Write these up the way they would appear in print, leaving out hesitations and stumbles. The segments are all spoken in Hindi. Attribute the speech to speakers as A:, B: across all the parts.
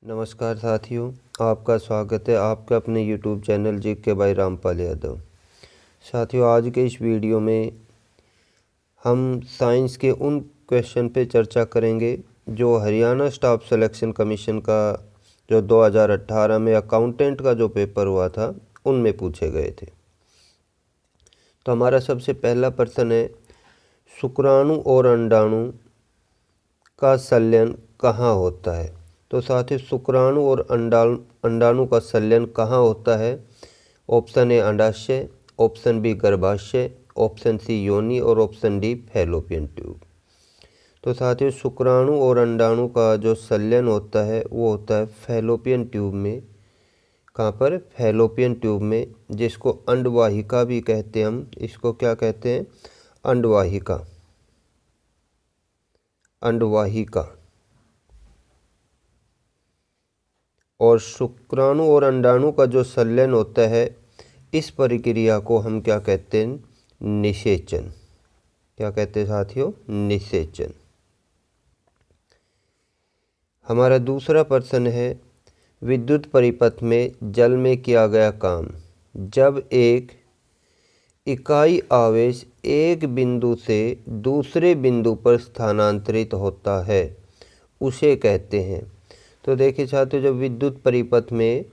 A: नमस्कार साथियों, आपका स्वागत है आपका अपने YouTube channel GK by Rampal Yadav. साथियों, आज के इस वीडियो में हम साइंस के उन क्वेश्चन पे चर्चा करेंगे जो हरियाणा स्टाफ सिलेक्शन कमीशन का जो 2018 में अकाउंटेंट का जो पेपर हुआ था उनमें पूछे गए थे। तो हमारा सबसे पहला प्रश्न है, शुक्राणु और अंडाणु का संलयन कहाँ होता है। तो साथियों, शुक्राणु और अंडाणु का संलयन कहाँ होता है। ऑप्शन ए अंडाशय, ऑप्शन बी गर्भाशय, ऑप्शन सी योनि और ऑप्शन डी फैलोपियन ट्यूब। तो साथियों, शुक्राणु और अंडाणु का जो संलयन होता है वो होता है फैलोपियन ट्यूब में। कहाँ पर? फैलोपियन ट्यूब में, जिसको अंडवाहिका भी कहते हैं। हम इसको क्या कहते हैं? अंडवाहिका। अंडवाहिका। और शुक्राणु और अंडाणु का जो संलयन होता है, इस प्रक्रिया को हम क्या कहते हैं? निषेचन। क्या कहते हैं साथियों? निषेचन। हमारा दूसरा प्रश्न है, विद्युत परिपथ में जल में किया गया काम। जब एक इकाई आवेश एक बिंदु से दूसरे बिंदु पर स्थानांतरित होता है उसे कहते हैं। तो देखिए साथियों, जब विद्युत परिपथ में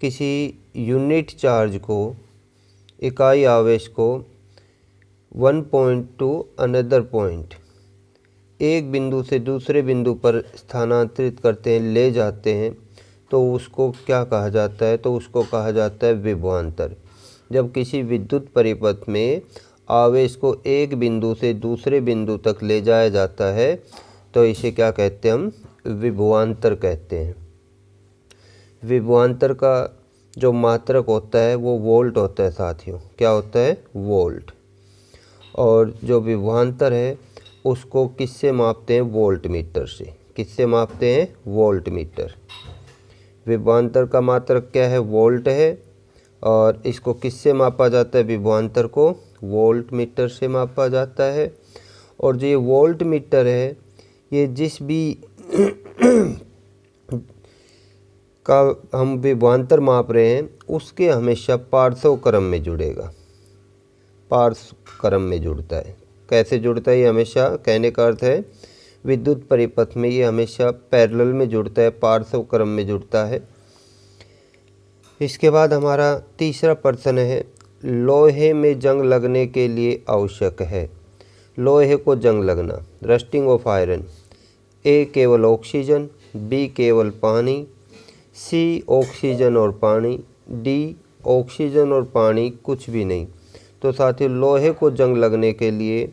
A: किसी यूनिट चार्ज को, इकाई आवेश को one point two another point, एक बिंदु से दूसरे बिंदु पर स्थानांतरित करते हैं, ले जाते हैं, तो उसको क्या कहा जाता है? तो उसको कहा जाता है विभवांतर। जब किसी विद्युत परिपथ में आवेश को एक बिंदु से दूसरे बिंदु तक ले जाया जाता है तो इसे क्या कहते हैं? हम विभवांतर कहते हैं। विभवांतर का जो मात्रक होता है वो वोल्ट होता है साथियों। क्या होता है? वोल्ट। और जो विभवांतर है उसको किससे मापते हैं? वोल्ट मीटर से। किससे मापते हैं? Volt meter. विभवांतर का मात्रक क्या है? वोल्ट है। और इसको किससे मापा जाता है? विभवांतर को वोल्ट मीटर से मापा जाता है। और जो ये वोल्ट मीटर है, ये जिस भी का हम विभवांतर माप रहे हैं उसके हमेशा पार्श्व क्रम में जुड़ेगा। पार्श्व क्रम में जुड़ता है। कैसे जुड़ता है? ये हमेशा, कहने का अर्थ है विद्युत परिपथ में ये हमेशा पैरेलल में जुड़ता है, पार्श्व क्रम में जुड़ता है। इसके बाद हमारा तीसरा प्रश्न है, लोहे में जंग लगने के लिए आवश्यक है। लोहे को जंग लगना, रस्टिंग ऑफ आयरन। ए केवल ऑक्सीजन, बी केवल पानी, सी ऑक्सीजन और पानी, डी ऑक्सीजन और पानी कुछ भी नहीं। तो साथियों, लोहे को जंग लगने के लिए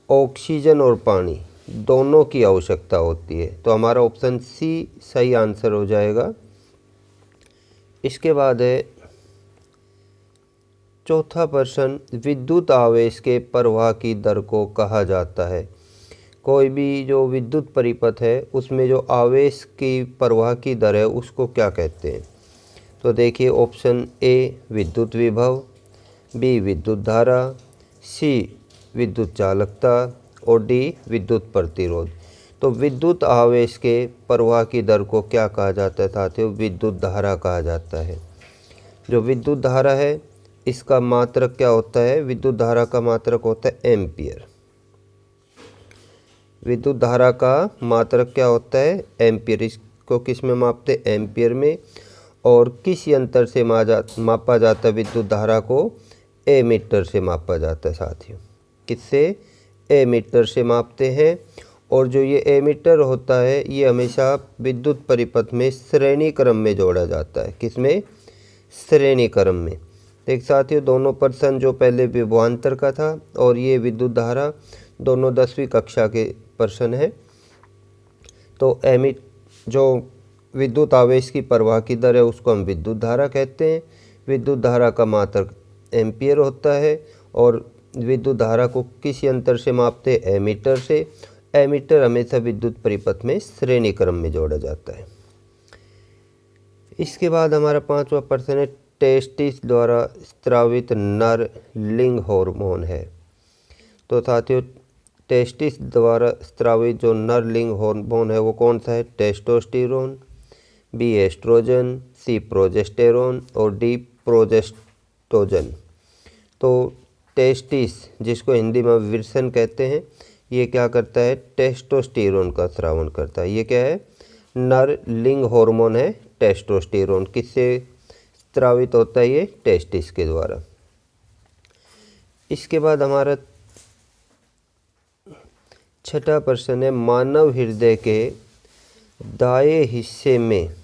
A: ऑक्सीजन और पानी दोनों की आवश्यकता होती है। तो हमारा ऑप्शन सी सही आंसर हो जाएगा। इसके बाद है चौथा प्रश्न, विद्युत आवेश के प्रवाह की दर को कहा जाता है। कोई भी जो विद्युत परिपथ है उसमें जो आवेश की प्रवाह की दर है उसको क्या कहते हैं? तो देखिए, ऑप्शन ए विद्युत विभव, बी विद्युत धारा, सी विद्युत चालकता और डी विद्युत प्रतिरोध। तो विद्युत आवेश के प्रवाह की दर को क्या कहा जाता है साथियों? विद्युत धारा कहा जाता है। जो विद्युत धारा है इसका मात्रक क्या होता है? विद्युत धारा का मात्रक होता है एम्पियर। विद्युत धारा का मात्रक क्या होता है? एम्पियर। इसको किस में मापते हैं? एम्पियर में। और किस यंत्र से मापा जाता है विद्युत धारा को? एमीटर से मापा जाता है साथियों। किससे? एमीटर से मापते हैं। और जो ये एमीटर होता है ये हमेशा विद्युत परिपथ में श्रेणी क्रम में जोड़ा जाता है। किसमें? श्रेणी क्रम में। एक साथियों, दोनों प्रश्न जो पहले विभवांतर का था और ये विद्युत धारा, दोनों 10वीं कक्षा के प्रश्न है। तो जो विद्युत आवेश की प्रवाह की दर है उसको हम विद्युत धारा कहते हैं। विद्युत धारा का मात्रक एम्पियर होता है। और विद्युत धारा को किस यंत्र से मापते हैं? एमीटर से। एमीटर हमेशा विद्युत परिपथ में श्रेणी क्रम में जोड़ा जाता है। इसके बाद हमारा पांचवा प्रश्न है, टेस्टिस द्वारा स्रावित नर लिंग हार्मोन है। तो साथियों, टेस्टिस द्वारा स्रावित जो नर लिंग हार्मोन है वो कौन सा है? टेस्टोस्टेरोन, बी एस्ट्रोजन, सी प्रोजेस्टेरोन और डी प्रोजेस्टोजन। तो टेस्टिस, जिसको हिंदी में विरसन कहते हैं, ये क्या करता है, टेस्टोस्टेरोन का स्रावन करता है। ये क्या है, नर लिंग हार्मोन है टेस्टोस्टेरोन। किससे स्रावित होता है, ये टेस्टिस के द्वारा। इसके बाद हमारा छठा प्रश्न है, मानव हृदय के दाएं हिस्से में,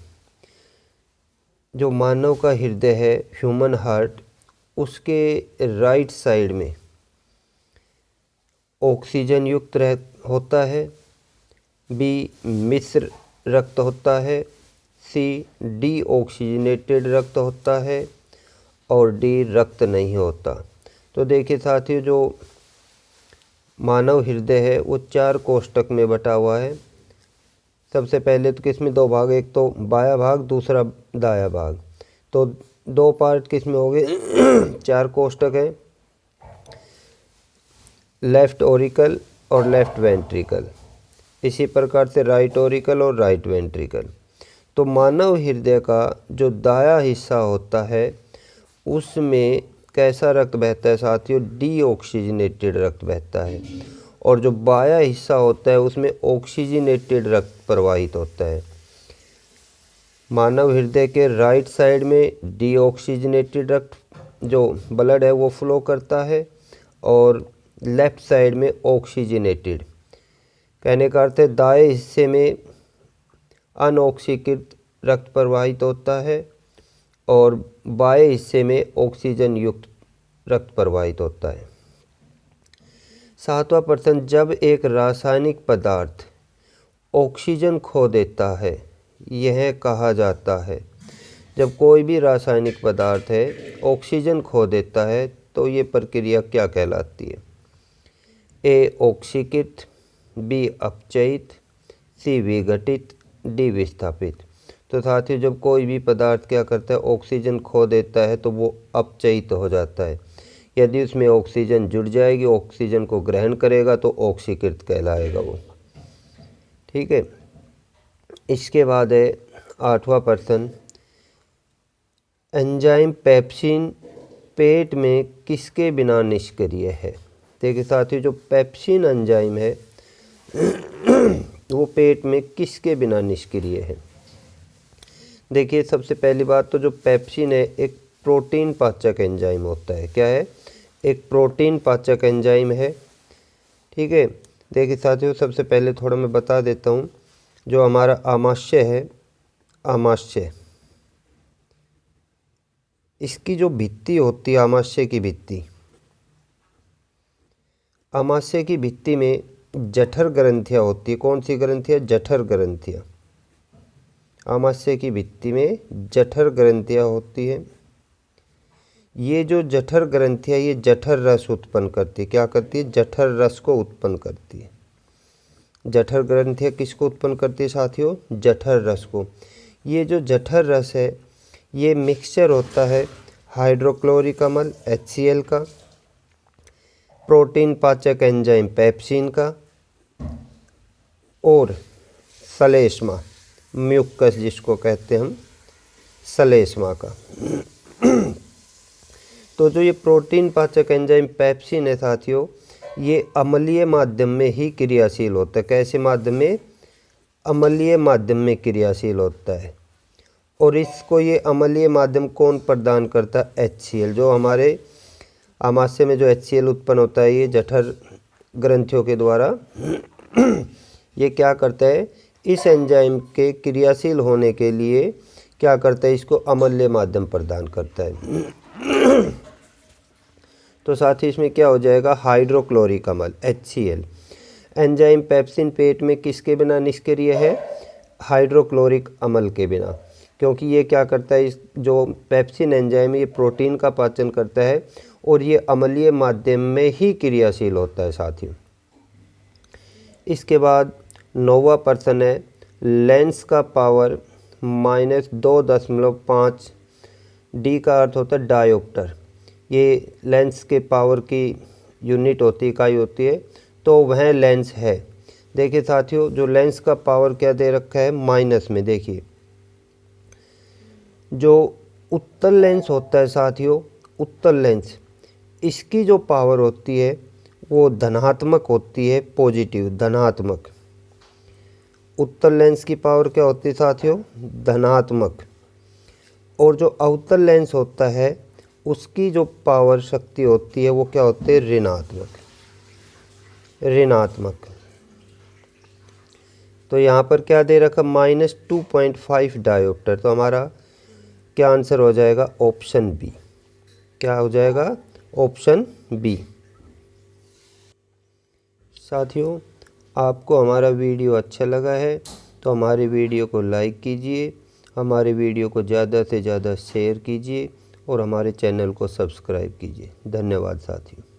A: जो मानव का हृदय है, ह्यूमन हार्ट, उसके राइट साइड में ऑक्सीजन युक्त होता है, बी मिश्र रक्त होता है, सी डी ऑक्सीजनेटेड रक्त होता है और डी रक्त नहीं होता। तो देखिए साथियों, जो मानव हृदय है वो 4 कोष्ठक में बटा हुआ है। सबसे पहले तो किसमें 2 भाग, एक तो बायां भाग, दूसरा दायां भाग। तो 2 पार्ट किसमें हो गए 4 कोष्ठक हैं, लेफ्ट ओरिकल और लेफ्ट वेंट्रिकल। इसी प्रकार से राइट ओरिकल और राइट वेंट्रिकल। तो मानव हृदय का जो दायां हिस्सा होता है उसमें कैसा रक्त बहता है साथियों, डीऑक्सीजनेटेड रक्त बहता है। और जो बायां हिस्सा होता है उसमें ऑक्सीजनेटेड रक्त प्रवाहित होता है। मानव हृदय के राइट साइड में डीऑक्सीजनेटेड रक्त, जो ब्लड है, वो फ्लो करता है, और लेफ्ट साइड में ऑक्सीजनेटेड। कहने का अर्थ है दाएं हिस्से में अनऑक्सीकृत रक्त प्रवाहित होता है और बाएं हिस्से में ऑक्सीजन युक्त रक्त प्रवाहित होता है। 7वां प्रश्न, जब एक रासायनिक पदार्थ ऑक्सीजन खो देता है, यह कहा जाता है। जब कोई भी रासायनिक पदार्थ है ऑक्सीजन खो देता है तो ये प्रक्रिया क्या कहलाती है, ए ऑक्सीकृत, बी अपचयित, सी विघटित, डी विस्थापित। तो साथियों, जब कोई भी पदार्थ क्या करता है, ऑक्सीजन खो देता है तो वो अपचयित हो जाता है। यदि उसमें ऑक्सीजन जुड़ जाएगी, ऑक्सीजन को ग्रहण करेगा तो ऑक्सीकृत कहलाएगा वो। ठीक है। इसके बाद है 8वां प्रश्न, एंजाइम पेप्सिन पेट में किसके बिना निष्क्रिय है। देखिए साथियों, जो पेप्सिन एंजाइम है वो पेट में किसके बिना निष्क्रिय है। देखिए, सबसे पहली बात तो जो पेप्सिन है एक प्रोटीन पाचक एंजाइम होता है। क्या है, एक प्रोटीन पाचक एंजाइम है। ठीक है। देखिए साथियों, सबसे पहले थोड़ा मैं बता देता हूँ, जो हमारा आमाशय है, आमाशय, इसकी जो भित्ति होती है, आमाशय की भित्ति, आमाशय की भित्ति में जठर ग्रंथियाँ होती है। कौन सी ग्रंथियाँ, जठर ग्रंथियाँ। आमाशय की भित्ति में जठर ग्रंथियाँ होती है। ये जो जठर ग्रंथियाँ, ये जठर रस उत्पन्न करती है। क्या करती है, जठर रस को उत्पन्न करती है। जठर ग्रंथियाँ किसको उत्पन्न करती है साथियों, जठर रस को। ये जो जठर रस है ये मिक्सचर होता है हाइड्रोक्लोरिक अम्ल HCl का, प्रोटीन पाचक एंजाइम पेप्सिन का, और सलेस्मा, म्यूकस जिसको कहते हैं हम, सलेस्मा का। तो जो ये प्रोटीन पाचक एंजाइम पेप्सिन है साथियों, ये अम्लीय माध्यम में ही क्रियाशील होता है। कैसे माध्यम में, अम्लीय माध्यम में क्रियाशील होता है। और इसको ये अम्लीय माध्यम कौन प्रदान करता है, HCl। जो हमारे आमाशय में जो HCl उत्पन्न होता है ये जठर ग्रंथियों के द्वारा, ये क्या करता है, इस एंजाइम के क्रियाशील होने के लिए क्या करता है, इसको अम्लीय माध्यम प्रदान करता है। तो साथ ही इसमें क्या हो जाएगा, हाइड्रोक्लोरिक अम्ल HCl। एंजाइम पेप्सिन पेट में किसके बिना निष्क्रिय है, हाइड्रोक्लोरिक अम्ल के बिना। क्योंकि ये क्या करता है, इस जो पेप्सिन एंजाइम ये प्रोटीन का पाचन करता है और ये अम्लीय माध्यम में ही क्रियाशील होता है साथियों। इसके बाद 9वां प्रश्न है, लेंस का पावर -2.5 डी का अर्थ होता है डायोप्टर। ये लेंस के पावर की यूनिट होती है, इकाई होती है। तो वह लेंस है। देखिए साथियों, जो लेंस का पावर क्या दे रखा है, माइनस में। देखिए जो उत्तल लेंस होता है साथियों, उत्तल लेंस, इसकी जो पावर होती है वो धनात्मक होती है, पॉजिटिव, धनात्मक। उत्तल लेंस की पावर क्या होती है साथियों? धनात्मक। और जो अवतल लेंस होता है उसकी जो पावर शक्ति होती है वो क्या होती है? ऋणात्मक, ऋणात्मक। तो यहाँ पर क्या दे रखा? -2.5 डायोप्टर। तो हमारा क्या आंसर हो जाएगा? Option B. क्या हो जाएगा? Option B. साथियों, आपको हमारा वीडियो अच्छा लगा है तो हमारे वीडियो को लाइक कीजिए, हमारे वीडियो को ज़्यादा से ज़्यादा शेयर कीजिए और हमारे चैनल को सब्सक्राइब कीजिए। धन्यवाद साथियों।